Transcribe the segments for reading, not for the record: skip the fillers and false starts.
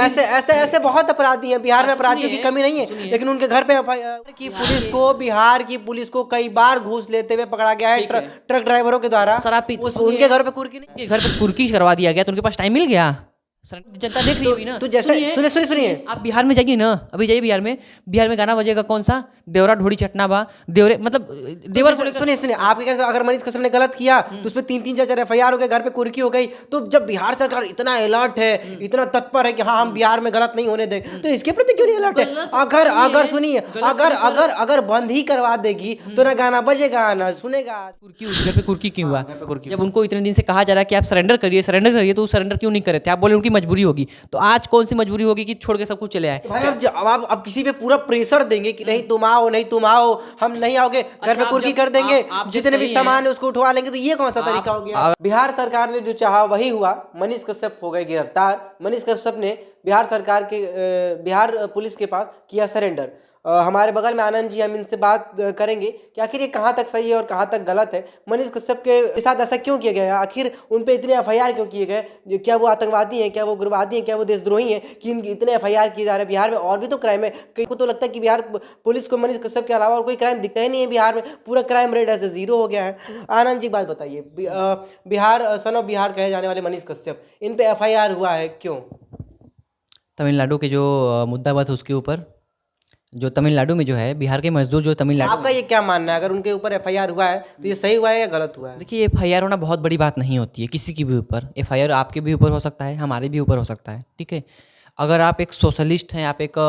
ऐसे ऐसे ऐसे बहुत अपराधी हैं बिहार में, अपराधियों की कमी नहीं है, लेकिन उनके घर पे एफआईआर की पुलिस को, बिहार की पुलिस को कई बार घूस लेते हुए पकड़ा गया है ट्रक ड्राइवरों के द्वारा। उनके घर पे कुर्की नहीं, उनके घर पे कुर्की करवा दिया गया तो उनके पास टाइम मिल गया। जनता देख रही होगी ना। तो जैसे सुनिए आप बिहार में जाइए ना, अभी जाइए बिहार में गाना बजेगा कौन सा, देवरा ढोड़ी चटना बा, देवरे मतलब देवर। सुनिए आपके कहने से अगर मनीष कश्यप ने गलत किया तो उस पर 3-4 एफआईआर हो गए, घर पे कुर्की हो गई, तो जब बिहार सरकार इतना अलर्ट है, इतना तत्पर है कि हाँ हम बिहार में गलत नहीं होने दें, तो इसके प्रति क्यों नहीं अलर्ट है? अगर सुनिए अगर बंद ही करवा देगी तो ना गाना बजेगा ना सुनेगा। कुर्की उस घर पे कुर्की क्यों हुआ? जब उनको इतने दिन से कहा जा रहा है कि आप सरेंडर करिए तो सरेंडर क्यों नहीं करे थे? आप बोले उनकी मजबूरी होगी, तो आज कौन सी मजबूरी होगी कि छोड़ के सब कुछ चले आए? भाई अब किसी पे पूरा प्रेशर देंगे कि नहीं तुम आओ, हम नहीं आओगे, घर पे कुर्की कर देंगे, जितने भी सामान है उसको उठवा लेंगे, तो ये कौन सा तरीका हो गया? बिहार सरकार ने जो चाहा वही हुआ, मनीष कश्यप हो गए गिरफ्तार। मनीष कश्यप ने बिहार पुलिस के पास किया सरेंडर। हमारे बगल में आनंद जी, हम इनसे बात करेंगे कि आखिर ये कहाँ तक सही है और कहाँ तक गलत है। मनीष कश्यप के साथ ऐसा क्यों किया गया? आखिर उन पे इतने एफआईआर क्यों किए गए? क्या वो आतंकवादी हैं, क्या वो उग्रवादी हैं, क्या वो देशद्रोही हैं कि इनके इतने एफआईआर किए जा रहे हैं? बिहार में और भी तो क्राइम है। कई को तो लगता है कि बिहार पुलिस को मनीष कश्यप के अलावा और कोई क्राइम दिखता ही नहीं है बिहार में, पूरा क्राइम रेट ऐसे जीरो हो गया है। आनंद जी बात बताइए, बिहार सन ऑफ बिहार कहे जाने वाले मनीष कश्यप, इन पे एफआईआर हुआ है क्यों? तमिलनाडु के जो मुद्दा हुआ था उसके ऊपर, जो तमिलनाडु में जो है बिहार के मजदूर जो तमिलनाडु, आपका ये क्या मानना है? अगर उनके ऊपर एफआईआर हुआ है तो ये सही हुआ है या गलत हुआ है? देखिए एफआईआर होना बहुत बड़ी बात नहीं होती है किसी की भी ऊपर। एफआईआर आपके भी ऊपर हो सकता है, हमारे भी ऊपर हो सकता है, ठीक है। अगर आप एक सोशलिस्ट हैं, आप एक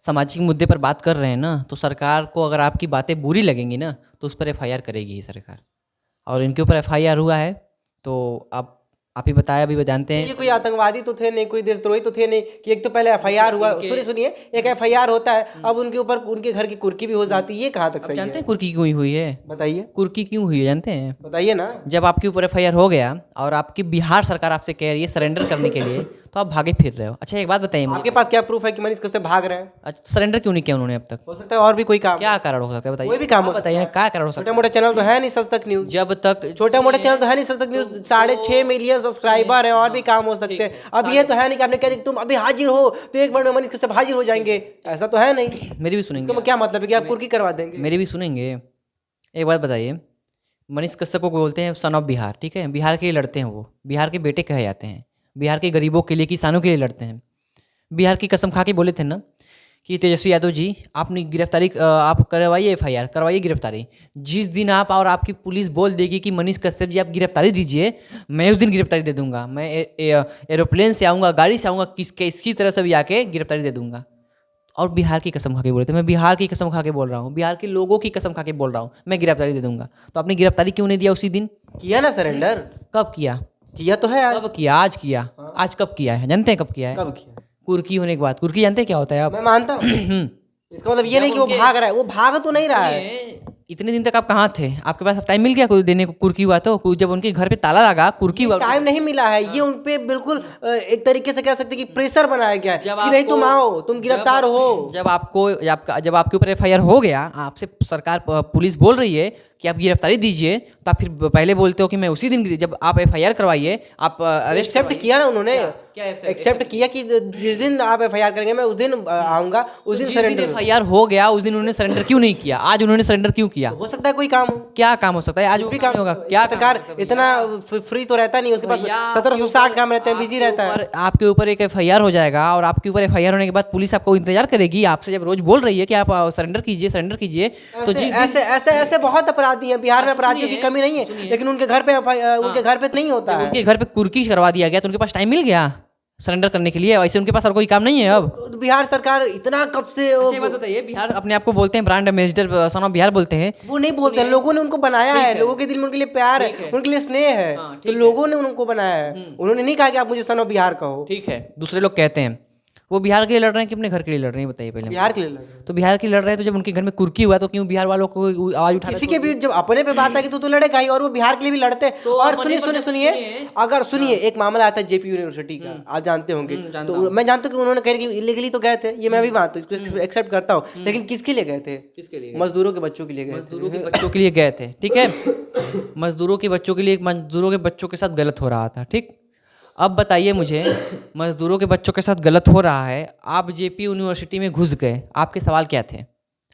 सामाजिक मुद्दे पर बात कर रहे हैं ना, तो सरकार को अगर आपकी बातें बुरी लगेंगी ना तो उस पर एफआईआर करेगी ही सरकार। और इनके ऊपर एफआईआर हुआ है तो आप ही बताया, अभी जानते हैं। ये कोई आतंकवादी तो थे नहीं, कोई देशद्रोही तो थे नहीं कि एक तो पहले एफआईआर हुआ। सुनिए एक एफआईआर होता है, अब उनके ऊपर उनके घर की कुर्की भी हो जाती है, ये कहाँ तक सही है? जानते हैं कुर्की क्यों हुई है? बताइए। कुर्की क्यों हुई है जानते हैं? बताइए ना। जब आपके ऊपर एफआईआर हो गया और आपकी बिहार सरकार आपसे कह रही है सरेंडर करने के लिए, तो आप भागे फिर रहे हो। अच्छा एक बात बताइए मुझे, आपके पास क्या प्रूफ है कि मनीष कश्यप भाग रहे हैं? अच्छा सरेंडर क्यों नहीं किया उन्होंने अब तक? हो सकता है और भी कोई काम, क्या कारण हो सकता है बताइए? कोई भी काम हो बताइए ना, क्या कारण हो सकता छोटा मोटा चैनल तो है नहीं सच तक न्यूज, है? जब तक छोटा मोटा चैनल तो है नहीं सच तक न्यूज, 6.5 मिलियन सब्सक्राइबर है, और भी काम हो सकते हैं। अब ये तो है नहीं कि आपने कह दिया तुम अभी हाजिर हो तो एक बार में मनीष कश्यप हाजिर हो जाएंगे, ऐसा तो है नहीं। मेरी भी सुनेंगे? इसका क्या मतलब है कि आप कुर्की करवा देंगे? मेरी भी सुनेंगे। एक बात बताइए, मनीष कश्यप को बोलते हैं सन ऑफ बिहार, ठीक है। बिहार के लिए लड़ते हैं, वो बिहार के बेटे कहे जाते हैं, बिहार के गरीबों के लिए, किसानों के लिए लड़ते हैं। बिहार की कसम खा के बोले थे ना कि तेजस्वी यादव जी आपने गिरफ्तारी आप करवाइए, एफआईआर करवाइए, गिरफ्तारी। जिस दिन आप और आपकी पुलिस बोल देगी कि मनीष कश्यप जी आप गिरफ्तारी दीजिए, मैं उस दिन गिरफ्तारी दे दूंगा। मैं एरोप्लेन से आऊँगा, गाड़ी से आऊँगा, किसकी तरह से भी आके गिरफ्तारी दे दूंगा। और बिहार की कसम खा के बोले थे, मैं बिहार की कसम खा के बोल रहा हूँ, बिहार के लोगों की कसम खा के बोल रहा हूँ, मैं गिरफ्तारी दे दूंगा। तो आपने गिरफ्तारी क्यों नहीं दिया उसी दिन? किया ना सरेंडर, कब किया? किया तो है। कब किया? आज किया। आज कब किया है जानते हैं? कब किया है? कब किया? कुर्की होने के बाद। कुर्की जानते हैं क्या होता है आप? मैं मानता हूँ। इसका मतलब ये नहीं कि वो भाग रहा है, वो भाग तो नहीं रहा है। इतने दिन तक आप कहाँ थे? आपके पास टाइम मिल गया कोई देने को? कुर्की हुआ तो जब उनके घर पे ताला लगा, कुर्की हुआ, टाइम नहीं मिला है। ये उन पे बिल्कुल एक तरीके से कह सकते हैं कि प्रेशर बनाया गया है कि नहीं तुम आओ, तुम गिरफ्तार हो। जब आपके ऊपर एफआईआर हो गया, आपसे सरकार पुलिस बोल रही है कि आप गिरफ्तारी दीजिए, तो आप फिर पहले बोलते हो कि मैं उसी दिन, जब आप एफआईआर करवाइए, आप अरेस्ट एक्सेप्ट किया ना उन्होंने, क्या एक्सेप्ट किया कि जिस दिन आप एफआईआर करेंगे मैं उस दिन आऊंगा, उस दिन सरेंडर। एफआईआर हो गया उस दिन उन्होंने सरेंडर क्यों नहीं किया? आज उन्होंने सरेंडर क्यों किया? हो सकता है कोई काम हो। क्या काम हो सकता है? आज भी काम होगा क्या? सरकार इतना फ्री तो रहता नहीं, उसके पास 1760 काम रहते हैं, बिजी रहता है। आपके ऊपर एक एफआईआर हो जाएगा और आपके ऊपर एफआईआर होने के बाद पुलिस आपको इंतजार करेगी, आपसे जब रोज बोल रही है कि आप सरेंडर कीजिए, तो जिस ऐसे बहुत अपराधी हैं बिहार में, अपराधियों की कमी नहीं है, लेकिन उनके घर पे नहीं होता है। उनके घर पे कुर्की करवा दिया गया तो उनके पास टाइम मिल गया सरेंडर करने के लिए। वैसे उनके पास और कोई काम नहीं है अब। तो बिहार सरकार इतना कब से अच्छी बात बताइए, बिहार अपने आप को बोलते हैं brand ambassador, son of Bihar बोलते हैं। वो नहीं बोलते हैं, लोगों ने उनको बनाया है, लोगों के दिल में उनके लिए प्यार है, उनके लिए स्नेह है, तो लोगों ने उनको बनाया है। उन्होंने नहीं कहा कि आप मुझे सन ऑफ बिहार कहो। ठीक है, दूसरे लोग कहते हैं। वो बिहार के लिए लड़ रहे हैं कि अपने घर के लिए लड़ रहे हैं? बताइए पहले। बिहार के लिए लड़ रहे हैं। तो बिहार के लिए लड़ रहे हैं, तो जब उनके घर में कुर्की हुआ तो क्यों बिहार वालों को आवाज उठा? किसी के भी जब अपने पे बात आई तो लड़ेगा ही, और वो बिहार के लिए भी लड़ते हैं। और सुनिए अगर सुनिए, एक मामला आता है जेपी यूनिवर्सिटी का, आप जानते होंगे। तो मैं जानता हूँ कि उन्होंने कह कि इलीगली तो गए थे, ये मैं भी मानता हूँ, इसको एक्सेप्ट करता हूँ, लेकिन किसके लिए गए थे? किसके लिए? मजदूरों के बच्चों के लिए गए। मजदूरों के बच्चों के लिए गए थे, ठीक है। मजदूरों के बच्चों के लिए, मजदूरों के बच्चों के साथ गलत हो रहा था, ठीक। अब बताइए मुझे, मजदूरों के बच्चों के साथ गलत हो रहा है, आप जेपी यूनिवर्सिटी में घुस गए, आपके सवाल क्या थे?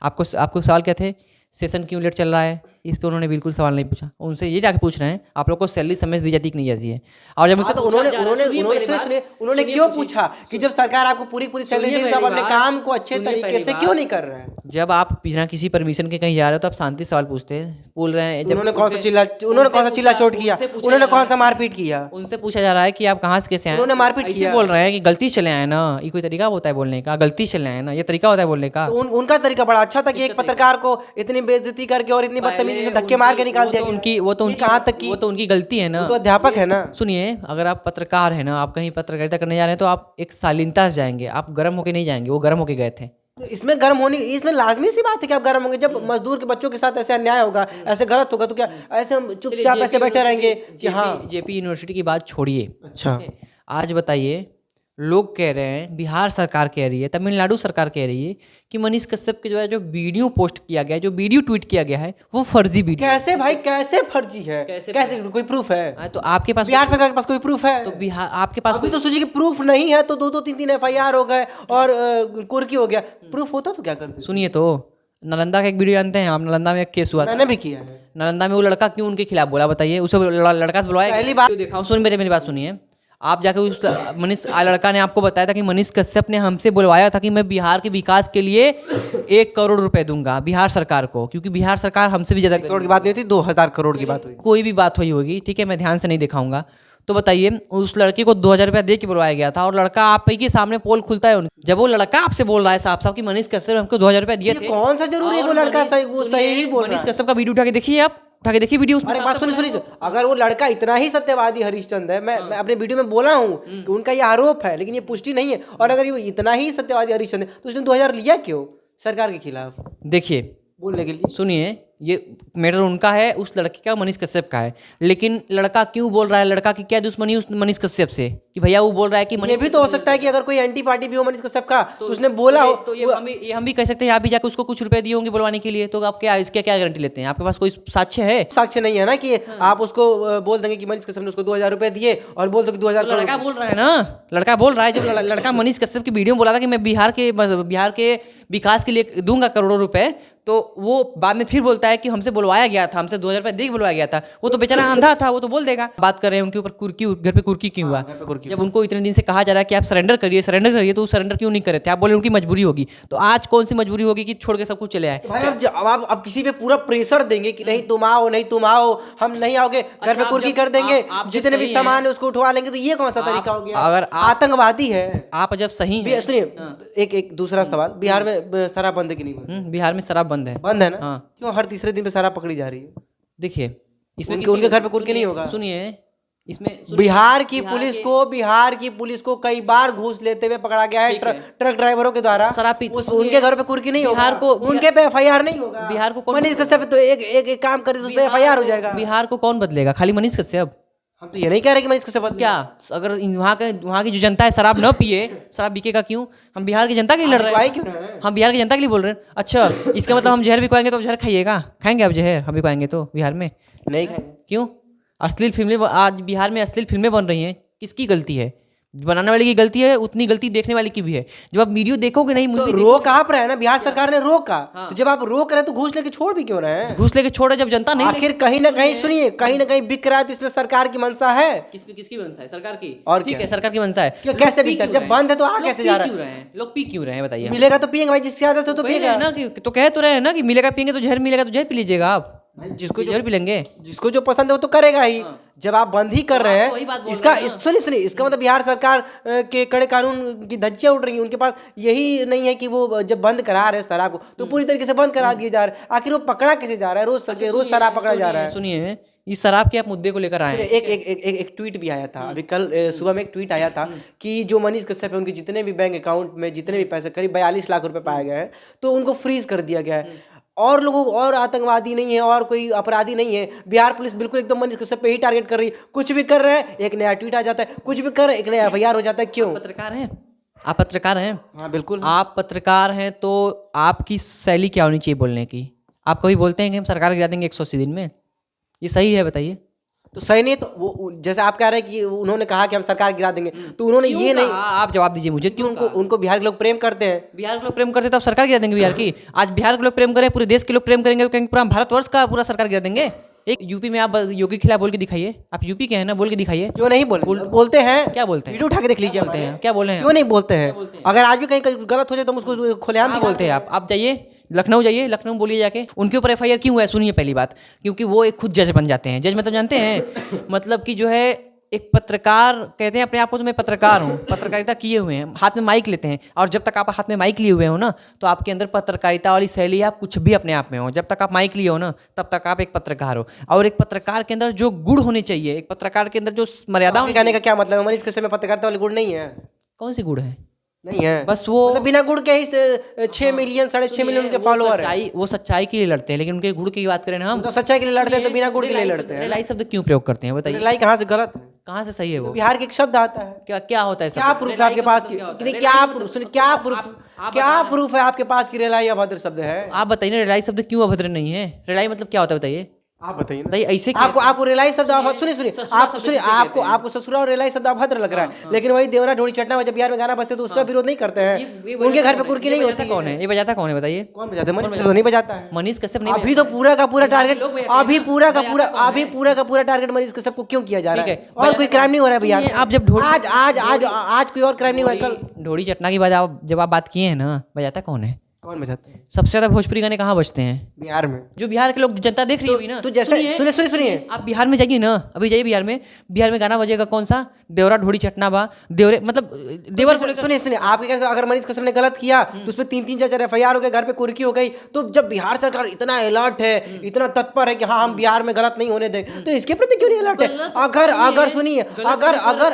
आपको आपको सवाल क्या थे? सेशन क्यों लेट चल रहा है? इस पे उन्होंने बिल्कुल सवाल नहीं पूछा। उनसे ये जाके पूछ रहे हैं आप लोग को सैलरी समय से दी जाती कि नहीं जाती है? और जब मुझसे तो उन्होंने क्यों पूछा कि जब सरकार आपको पूरी सैलरी दे रही है, तो आप अपने काम को अच्छे तरीके से क्यों नहीं कर रहे हैं? जब आप बिना किसी परमिशन के कहीं जा रहे हो तो आप शांति से सवाल पूछते हैं, बोल रहे हैं। उन्होंने कौन सा चिल्ला चोट किया? उन्होंने कौन सा मारपीट किया? उनसे पूछा जा रहा है कि आप कहाँ से कैसे आए? उन्होंने मारपीट ऐसे किया। बोल रहे हैं कि गलती से चले आए ना, ये कोई तरीका होता है बोलने का? गलती से चले आए ना, ये तरीका होता है बोलने का? तो उनका तरीका बड़ा अच्छा था कि एक पत्रकार को इतनी बेइज्जती करके और इतनी बदतमीजी से धक्के मार के निकाल दिया। वो तो उनकी गलती है ना। तो अध्यापक है ना। सुनिए, अगर आप पत्रकार है ना, आप कहीं पत्रकारिता करने जा रहे हैं तो आप एक शालीनता से जाएंगे, आप गर्म होके नहीं जाएंगे। वो गर्म होके गए थे। तो इसमें लाजमी सी बात है कि आप गर्म होंगे। जब मजदूर के बच्चों के साथ ऐसे अन्याय होगा, ऐसे गलत होगा, तो क्या ऐसे हम चुपचाप ऐसे बैठे रहेंगे कि हाँ? जेपी यूनिवर्सिटी की बात छोड़िए। अच्छा, आज बताइए, लोग कह रहे हैं, बिहार सरकार कह रही है, तमिलनाडु सरकार कह रही है कि मनीष कश्यप के द्वारा जो वीडियो पोस्ट किया गया है, जो वीडियो ट्वीट किया गया है, वो फर्जी वीडियो। कैसे भाई, कैसे फर्जी है? कैसे कोई प्रूफ है? तो आपके पास बिहार सरकार के पास कोई प्रूफ है? तो बिहार आपके पास अभी तो सोचिए कि प्रूफ नहीं है तो 2-3 FIR हो गए और कुर्की हो गया। प्रूफ होता तो क्या करते? सुनिए, तो नालंदा का एक वीडियो जानते हैं आप? नालंदा में एक केस हुआ था। मैंने भी किया है। नालंदा में वो लड़का क्यों उनके खिलाफ बोला बताइए? उसे लड़का से बुलवाया, पहली बात देखा हूं। सुन मेरी बात सुनिए। आप जाके उस लड़का ने आपको बताया था कि मनीष कश्यप ने हमसे बुलवाया था कि मैं बिहार के विकास के लिए 1 करोड़ रुपए दूंगा बिहार सरकार को, क्योंकि बिहार सरकार हमसे भी ज्यादा। करोड़ की बात नहीं थी, 2000 करोड़ की बात हुई। कोई भी बात हुई होगी, ठीक है, मैं ध्यान से नहीं दिखाऊंगा। तो बताइए, उस लड़के को 2000 रुपया दे के बुलवाया गया था और लड़का आप ही के सामने पोल खुलता है जब वो लड़का आपसे बोल रहा है साहब साहब कि मनीष कश्यप हमको 2000 रुपया दिए थे। कौन सा जरूरी है? वो लड़का सही ही बोल रहा है। मनीष कश्यप का वीडियो उठा के देखिए, आप उठा के देखिए वीडियो। अरे बात सुनिए, अगर वो लड़का इतना ही सत्यवादी हरिश्चंद्र है, मैं अपने वीडियो में बोला हूँ कि उनका ये आरोप है, लेकिन ये पुष्टि नहीं है, और अगर ये इतना ही सत्यवादी हरिश्चंद्र है तो उसने 2000 लिया क्यों सरकार के खिलाफ देखिए बोलने के लिए? सुनिए, ये मैटर उनका है, उस लड़के का, मनीष कश्यप का है, लेकिन लड़का क्यों बोल रहा है? लड़का की क्या दुश्मनी उस मनीष कश्यप से कि भैया वो बोल रहा है कि ये भी तो हो सकता है कि अगर कोई एंटी पार्टी भी हो मनीष कश्यप का तो उसने बोला हो। तो ये हम भी कह सकते हैं आप भी जाकर उसको कुछ रुपए दिए होंगे बुलवाने के लिए। तो आप क्या इसके क्या गारंटी लेते हैं? आपके पास कोई साक्ष्य है? साक्ष्य नहीं है ना कि आप उसको बोल देंगे कि मनीष कश्यप ने उसको 2000 रुपए दिए और बोल दो कि 2000। लड़का बोल रहा है ना, लड़का बोल रहा है। जब लड़का मनीष कश्यप की वीडियो में बोला था कि मैं बिहार के विकास के लिए दूंगा करोड़ों रुपए, तो वो बाद में फिर बोलता है कि हमसे बुलवाया गया था, हमसे 2000 रुपए दे के बुलवाया गया था। वो तो बेचारा अंधा था, वो तो बोल देगा। बात कर रहे हैं उनके ऊपर कुर्की, घर पे कुर्की क्यों हुआ? जब उनको इतने दिन से कहा जा रहा है कि आप सरेंडर करिए, तो सरेंडर क्यों नहीं करे थे? आप बोले उनकी मजबूरी होगी। तो आज कौन सी मजबूरी होगी कि छोड़ के सब कुछ चले आए? भाई अब किसी पे पूरा प्रेशर देंगे कि नहीं तुम आओ, हम नहीं आओगे, घर पे कुर्की कर देंगे, जितने भी सामान है उसको उठवा लेंगे। तो ये कौन सा तरीका हो गया? अगर आतंकवादी है आप, जब सही है। सुनिए, एक दूसरा सवाल, बिहार में शराब बंद है कि नहीं बंद? बिहार में शराब बंद है। बंद है ना? हाँ। क्यों हर तीसरे दिन पे शराब पकड़ी जा रही है? देखिए, इसमें उनके घर पे कुर्की नहीं होगा? सुनिए, इसमें बिहार की पुलिस को कई बार घूस लेते हुए पकड़ा गया है ट्रक ड्राइवरों के द्वारा। उनके घर पे कुर्की नहीं होगा? उनके पे FIR नहीं होगा? बिहार को मनीष कश्यप तो एक काम करे तो उस पे FIR हो जाएगा। बिहार को कौन बदलेगा? खाली मनीष कश्यप? हम तो ये नहीं कह रहे कि मनीष कश्यप बदले। क्या अगर वहाँ की जो जनता है शराब न पिए, शराब बिकेगा क्यों? हम बिहार की जनता के लिए लड़ रहे हैं। क्यों रहे हैं? हम बिहार की जनता के लिए बोल रहे हैं। अच्छा, इसका मतलब हम जहर बिकवाएंगे तो आप जहर खाइएगा? खाएंगे आप जहर हम बिकवाएंगे तो बिहार में? नहीं खाएंगे। क्यों? अश्लील फिल्में आज बिहार में अश्लील फिल्में बन रही हैं, किसकी गलती है? बनाने वाले की गलती है, उतनी गलती देखने वाले की भी है। जब आप वीडियो देखोगे नहीं, तो रोक आप रहे हैं ना, बिहार सरकार ने रोका। तो जब आप रोक रहे हैं तो घूस लेके छोड़ भी क्यों रहे हैं? घूस लेके छोड़े जब जनता नहीं। आखिर कहीं ना कहीं सुनिए, कहीं ना कहीं बिक रहा है तो इसमें सरकार की मंशा है। किसकी मंशा है? सरकार की। और ठीक क्या? है, सरकार की मंशा है। क्यों? कैसे बिक रहा है? जब बंद है तो आ कैसे जा रहा है? लोग पी क्यों रहे हैं बताइए? मिलेगा तो पिएंगे भाई, जिसकी आदत है तो पिएगा ना। तो कह तो रहे हैं ना कि मिलेगा पिएंगे तो जहर मिलेगा तो जहर पी लीजिएगा आप। जिसको जहर पी लेंगे, जिसको जो पसंद है वो तो करेगा ही। जब आप बंद ही कर रहे हैं, इसका सुनिए, इसका मतलब बिहार सरकार के कड़े कानून की धज्जियां उड़ रही हैं। उनके पास यही नहीं है कि वो जब बंद करा रहे हैं शराब को तो पूरी तरीके से बंद करा दिए जा रहे हैं। आखिर वो पकड़ा कैसे जा रहा है? रोज शराब पकड़ा जा रहा है। सुनिए, इस शराब के आप मुद्दे को लेकर आए। एक ट्वीट भी आया था अभी कल सुबह में, एक ट्वीट आया था कि जो मनीष कश्यप है उनके जितने भी बैंक अकाउंट में जितने भी पैसे, करीब 42 लाख रुपए पाए गए हैं, तो उनको फ्रीज कर दिया गया है। और लोगों और आतंकवादी नहीं है और कोई अपराधी नहीं है। बिहार पुलिस बिल्कुल एकदम मनीष कश्यप पे ही टारगेट कर रही है। कुछ भी कर रहे हैं एक नया ट्वीट आ जाता है, कुछ भी कर रहे हैं एक नया FIR हो जाता है। क्यों? पत्रकार हैं आप? पत्रकार हैं? हाँ बिल्कुल। आप पत्रकार हैं तो आपकी शैली क्या होनी चाहिए बोलने की? आप कभी बोलते हैं कि हम सरकार गिरा देंगे 180 दिन में? ये सही है बताइए? तो सही नहीं है, तो वो जैसे आप कह रहे हैं कि उन्होंने कहा कि हम सरकार गिरा देंगे, तो उन्होंने ये नहीं, आप जवाब दीजिए मुझे, क्यों उनको बिहार के लोग प्रेम करते हैं। बिहार के लोग प्रेम करते तो अब सरकार गिरा देंगे बिहार की? आज बिहार के लोग प्रेम करें, पूरे देश के लोग प्रेम करेंगे तो कहेंगे पूरा भारतवर्ष का पूरा सरकार गिरा देंगे। एक यूपी में आप योगी के खिलाफ बोल के दिखाइए, आप यूपी के हैं ना, बोल के दिखाइए। क्यों नहीं बोलते हैं? क्या बोलते हैं? वीडियो उठा के देख लीजिए, बोलते हैं, क्या बोले हैं? क्यों नहीं बोलते हैं? अगर आज भी कहीं गलत हो जाए तो हम उसको खुलेआम क्या बोलते हैं आप जाइए लखनऊ, जाइए लखनऊ बोलिए जाके, उनके ऊपर एफआईआर क्यों हुआ है? सुनिए पहली बात, क्योंकि वो एक खुद जज बन जाते हैं। जज मतलब जानते हैं, मतलब कि जो है एक पत्रकार कहते हैं अपने आप को, तो मैं पत्रकार हूँ, पत्रकारिता किए हुए हैं, हाथ में माइक लेते हैं, और जब तक आप हाथ में माइक लिए हुए हो ना, तो आपके अंदर पत्रकारिता वाली शैली, आप कुछ भी अपने आप में हो। जब तक आप माइक लिए हो ना, तब तक आप एक पत्रकार हो। और एक पत्रकार के अंदर जो गुण होने चाहिए, एक पत्रकार के अंदर जो मर्यादा कहने का क्या मतलब है? मनीष कश्यप में पत्रकारिता वाले गुण नहीं है? कौन सी गुण है? नहीं है, बस वो मतलब बिना गुड़ के ही 6 मिलियन 6.5 मिलियन उनके फॉलोअर है। वो सच्चाई के लिए लड़ते हैं, लेकिन उनके गुण की बात करें ना हम, तो सच्चाई के लिए लड़ते हैं, तो बिना गुड़ के लिए लड़ते हैं। रिलाई शब्द क्यों प्रयोग करते हैं बताइए? रिलाई कहाँ से गलत है? कहाँ से सही है वो? बिहार के एक शब्द आता है। क्या क्या होता है? क्या प्रूफ है आपके पास कि नहीं, क्या प्रूफ है आपके पास कि रिलाई अभद्र शब्द है? आप बताइए ना, रिलाई शब्द क्यों अभद्र नहीं है? रिलाई मतलब क्या होता है बताइए? आप बताइए ना। ऐसे आपको रिलाई शब्द सुनिए आपको ससुरा और रिलाई शब्द अभद्र लग रहा है, लेकिन वही देवरा ढोड़ी चटना में जब बिहार में गाना बजते तो उसका विरोध नहीं करते हैं। उनके घर पे कुर्की नहीं होती। कौन है ये बजाता? कौन है बताइए? कौन बजाता है? मनीष कश्यप नहीं बजाता है। मनीष कश्यप नहीं? अभी तो पूरा का पूरा टारगेट मनीष कश्यप को क्यों किया जा रहा है? और कोई क्राइम नहीं हो रहा है भैया? आप जब आज कोई और क्राइम नहीं हुआ है। कल ढोड़ी चटना की बात जब आप बात किए हैं ना, बजाता कौन है? कौन बजाता है? सबसे ज्यादा भोजपुरी गाने कहाँ बजते हैं? बिहार में। जो बिहार के लोग जनता देख रही होगी ना, तो जैसे सुनिए आप बिहार में जाइए ना, अभी जाइए बिहार में गाना बजेगा कौन सा? देवरा ढोड़ी चटना बा, देवरे मतलब देवर। सुनिए आपके कहने से अगर मनीष कश्यप ने गलत किया तो उस पर 3-4 एफआईआर हो गए, घर पे कुर्की हो गई, तो जब बिहार सरकार इतना अलर्ट है, इतना तत्पर है कि हाँ हम बिहार में गलत नहीं होने दें, तो इसके प्रति क्यों नहीं अलर्ट है? अगर सुनिए,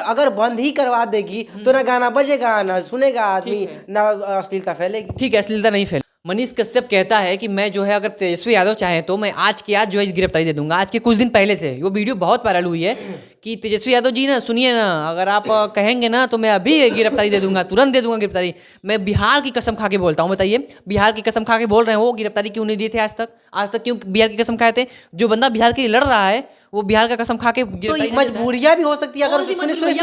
अगर बंद ही करवा देगी तो ना गाना बजेगा, ना सुनेगा आदमी, ना अश्लीलता फैलेगी। ठीक है, अश्लीलता नहीं फैल। मनीष कश्यप कहता है कि मैं जो है, अगर तेजस्वी यादव चाहे तो मैं आज के आज जो है गिरफ्तारी दे दूंगा। आज के कुछ दिन पहले से वो वीडियो बहुत वायरल हुई है कि तेजस्वी यादव जी ना, सुनिए ना, अगर आप कहेंगे ना तो मैं अभी गिरफ्तारी दे दूंगा, तुरंत दे दूंगा गिरफ्तारी। मैं बिहार की कसम खा के बोलता हूँ, बताइए बिहार की कसम खा के बोल रहे हैं, वो गिरफ्तारी क्यों नहीं दिए थे आज तक क्यों बिहार की कसम खाए थे? जो बंदा बिहार के लिए लड़ रहा है वो बिहार का कसम खा के तो मजबूरियां भी हो सकती है। अगर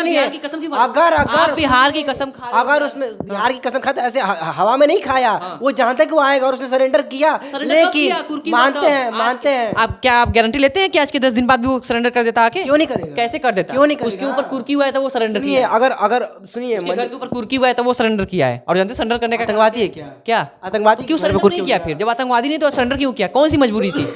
बिहार की कसम की अगर बिहार की कसम खा, अगर उसने बिहार की कसम खाते ऐसे हवा में नहीं खाया, वो जानता है कि वो आएगा और उसने सरेंडर किया, लेकिन मानते हैं आप क्या आप गारंटी लेते हैं कि आज के 10 दिन बाद भी वो सरेंडर कर देता? आके क्यों नहीं करेगा? कैसे कर देता? क्यों नहीं करेगा? उसके ऊपर कुर्की हुआ है तो वो सरेंडर किया। अगर सुनिए, घर के ऊपर कुर्की हुआ है तो वो सरेंडर किया है, और जानते सरेंडर करने का आतंकवादी है क्या? आतंकवादी क्यों सरेंडर नहीं किया? फिर जब आतंकवादी नहीं तो सरेंडर क्यों किया? कौन सी मजबूरी थी?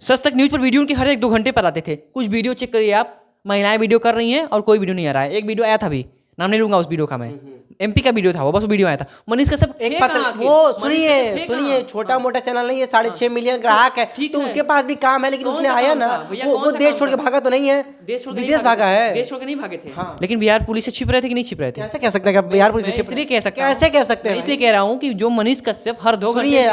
सच तक न्यूज पर वीडियो उनकी हर 1-2 घंटे पर आते थे। कुछ वीडियो चेक करिए आप, महिलाएं वीडियो कर रही हैं और कोई वीडियो नहीं आ रहा है। एक वीडियो आया था, अभी नाम नहीं लूंगा उस वीडियो का, मैं एमपी का वीडियो था वो, बस वीडियो आया था। मनीष कश्यप एक पत्र वो सुनिए छोटा मोटा चैनल नहीं है, 6.5 मिलियन ग्राहक है, तो उसके पास भी काम है, लेकिन उसने आया ना, वो देश छोड़ के भागा तो नहीं है, विदेश भागा है। देश छोड़ के नहीं भागे थे, लेकिन बिहार पुलिस से छिप रहे थे कि नहीं छिप रहे थे? कैसे कह सकते हैं बिहार पुलिस से छिप? इसलिए कह सकते हैं, कैसे कह सकते हैं? इसलिए कह रहा हूँ कि जो मनीष कश्यप हर 2 घंटे,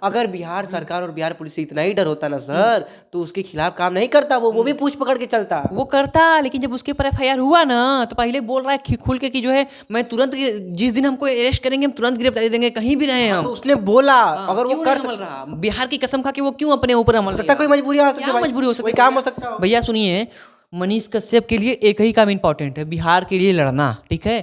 अगर बिहार सरकार और बिहार पुलिस से इतना ही डर होता ना सर, तो उसके खिलाफ काम नहीं करता, वो भी पूछ पकड़ के चलता। वो करता, लेकिन जब उसके ऊपर एफआईआर हुआ ना, तो पहले बोल रहा है खुल के कि जो है मैं तुरंत, जिस दिन हमको अरेस्ट करेंगे हम तुरंत गिरफ्तारी देंगे, कहीं भी रहे हम। तो उसने बोला, अगर वो कर रहा बिहार की कसम खा के, वो क्यों अपने ऊपर अमल सकता? कोई मजबूरी हो सकती है, मजबूरी हो सकती है, काम हो सकता है। भैया सुनिए, मनीष कश्यप के लिए एक ही काम इंपॉर्टेंट है, बिहार के लिए लड़ना, ठीक है?